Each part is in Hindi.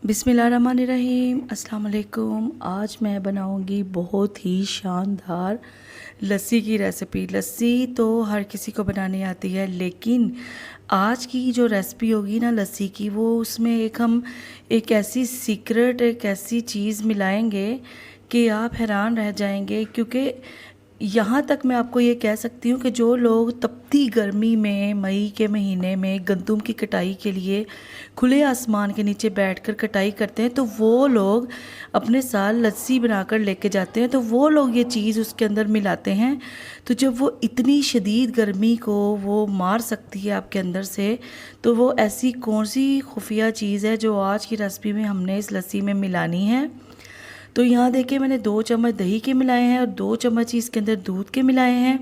बिस्मिल्लाहिर्रहमानिर्रहीम, अस्सलाम वालेकुम। आज मैं बनाऊंगी बहुत ही शानदार लस्सी की रेसिपी। लस्सी तो हर किसी को बनानी आती है, लेकिन आज की जो रेसिपी होगी ना लस्सी की, वो उसमें एक ऐसी सीक्रेट, एक ऐसी चीज़ मिलाएंगे कि आप हैरान रह जाएंगे। क्योंकि यहाँ तक मैं आपको ये कह सकती हूँ कि जो लोग तपती गर्मी में मई के महीने में गंदम की कटाई के लिए खुले आसमान के नीचे बैठकर कटाई करते हैं, तो वो लोग अपने साथ लस्सी बनाकर लेके जाते हैं। तो वो लोग ये चीज़ उसके अंदर मिलाते हैं, तो जब वो इतनी शदीद गर्मी को वो मार सकती है आपके अंदर से, तो वो ऐसी कौन सी खुफिया चीज़ है जो आज की रेसिपी में हमने इस लस्सी में मिलानी है। तो यहाँ देखिए, मैंने 2 चम्मच दही के मिलाए हैं और 2 चम्मच ही इसके अंदर दूध के मिलाए हैं।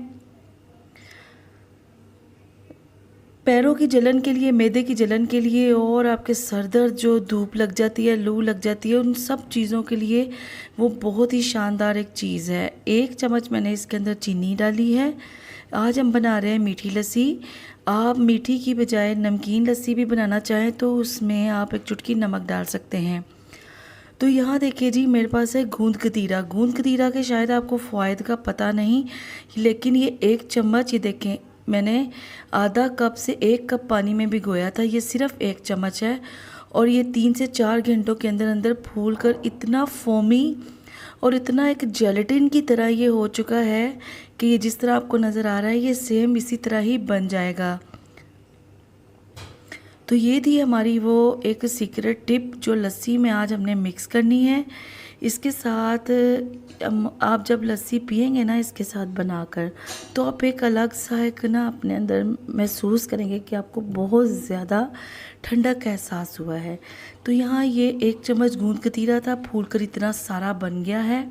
पैरों की जलन के लिए, मैदे की जलन के लिए और आपके सर दर्द, जो धूप लग जाती है, लू लग जाती है, उन सब चीज़ों के लिए वो बहुत ही शानदार एक चीज़ है। 1 चम्मच मैंने इसके अंदर चीनी डाली है। आज हम बना रहे हैं मीठी लस्सी। आप मीठी की बजाय नमकीन लस्सी भी बनाना चाहें तो उसमें आप एक चुटकी नमक डाल सकते हैं। तो यहाँ देखिए जी, मेरे पास है गूंद कतीरा। गूंद कतीरा के शायद आपको फ़ायद का पता नहीं, लेकिन ये 1 चम्मच, ये देखें मैंने आधा कप से 1 कप पानी में भिगोया था। ये सिर्फ 1 चम्मच है और ये 3 से 4 घंटों के अंदर अंदर फूल कर इतना फोमी और इतना एक जेलेटिन की तरह ये हो चुका है कि ये जिस तरह आपको नज़र आ रहा है, ये सेम इसी तरह ही बन जाएगा। तो ये थी हमारी वो एक सीक्रेट टिप जो लस्सी में आज हमने मिक्स करनी है। इसके साथ आप जब लस्सी पियेंगे ना इसके साथ बनाकर, तो आप एक अलग सा एक ना अपने अंदर महसूस करेंगे कि आपको बहुत ज़्यादा ठंडक का एहसास हुआ है। तो यहाँ ये 1 चम्मच गूंद कतीरा था, फूल कर इतना सारा बन गया है।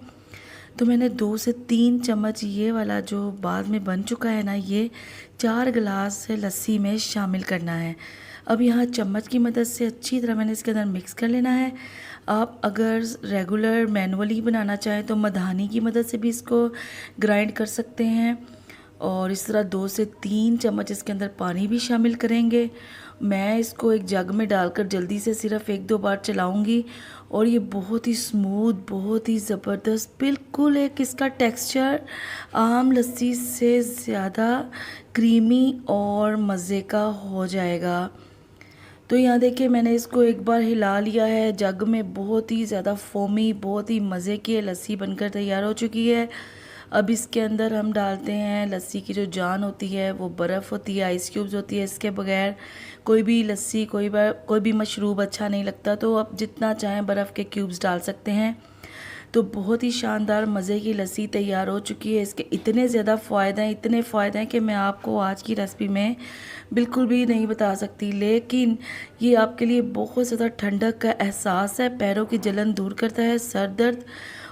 तो मैंने 2 से 3 चम्मच ये वाला जो बाद में बन चुका है ना, ये 4 गिलास लस्सी में शामिल करना है। अब यहाँ चम्मच की मदद से अच्छी तरह मैंने इसके अंदर मिक्स कर लेना है। आप अगर रेगुलर मैनुअली बनाना चाहें तो मधानी की मदद से भी इसको ग्राइंड कर सकते हैं। और इस तरह 2 से 3 चम्मच इसके अंदर पानी भी शामिल करेंगे। मैं इसको एक जग में डालकर जल्दी से सिर्फ 1-2 बार चलाऊंगी और ये बहुत ही स्मूथ, बहुत ही ज़बरदस्त, बिल्कुल एक इसका टेक्सचर आम लस्सी से ज़्यादा क्रीमी और मज़े का हो जाएगा। तो यहाँ देखिए, मैंने इसको एक बार हिला लिया है। जग में बहुत ही ज़्यादा फोमी, बहुत ही मज़े की लस्सी बनकर तैयार हो चुकी है। अब इसके अंदर हम डालते हैं लस्सी की जो जान होती है, वो बर्फ़ होती है, आइस क्यूब्स होती है। इसके बगैर कोई भी लस्सी, कोई भी मशरूब अच्छा नहीं लगता। तो आप जितना चाहें बर्फ़ के क्यूब्स डाल सकते हैं। तो बहुत ही शानदार मज़े की लस्सी तैयार हो चुकी है। इसके इतने ज़्यादा फ़ायदे हैं, इतने फ़ायदे हैं कि मैं आपको आज की रेसिपी में बिल्कुल भी नहीं बता सकती। लेकिन ये आपके लिए बहुत ज़्यादा ठंडक का एहसास है, पैरों की जलन दूर करता है, सर दर्द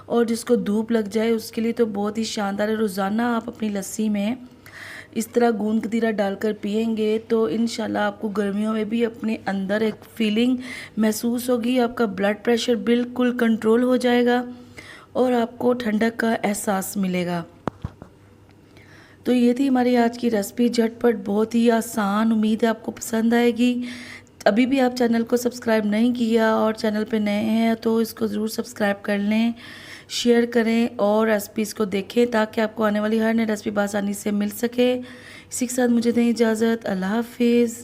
और जिसको धूप लग जाए उसके लिए तो बहुत ही शानदार है। रोज़ाना आप अपनी लस्सी में इस तरह गूंद कतीरा डालकर पियेंगे तो इंशाल्लाह आपको गर्मियों में भी अपने अंदर एक फीलिंग महसूस होगी। आपका ब्लड प्रेशर बिल्कुल कंट्रोल हो जाएगा और आपको ठंडक का एहसास मिलेगा। तो ये थी हमारी आज की रेसिपी, झटपट, बहुत ही आसान। उम्मीद है आपको पसंद आएगी। अभी भी आप चैनल को सब्सक्राइब नहीं किया और चैनल पे नए हैं तो इसको ज़रूर सब्सक्राइब कर लें, शेयर करें और रेसिपीज़ को देखें ताकि आपको आने वाली हर नई रेसिपी आसानी से मिल सके। इसी के साथ मुझे दें इजाज़त। अल्लाह हाफिज़।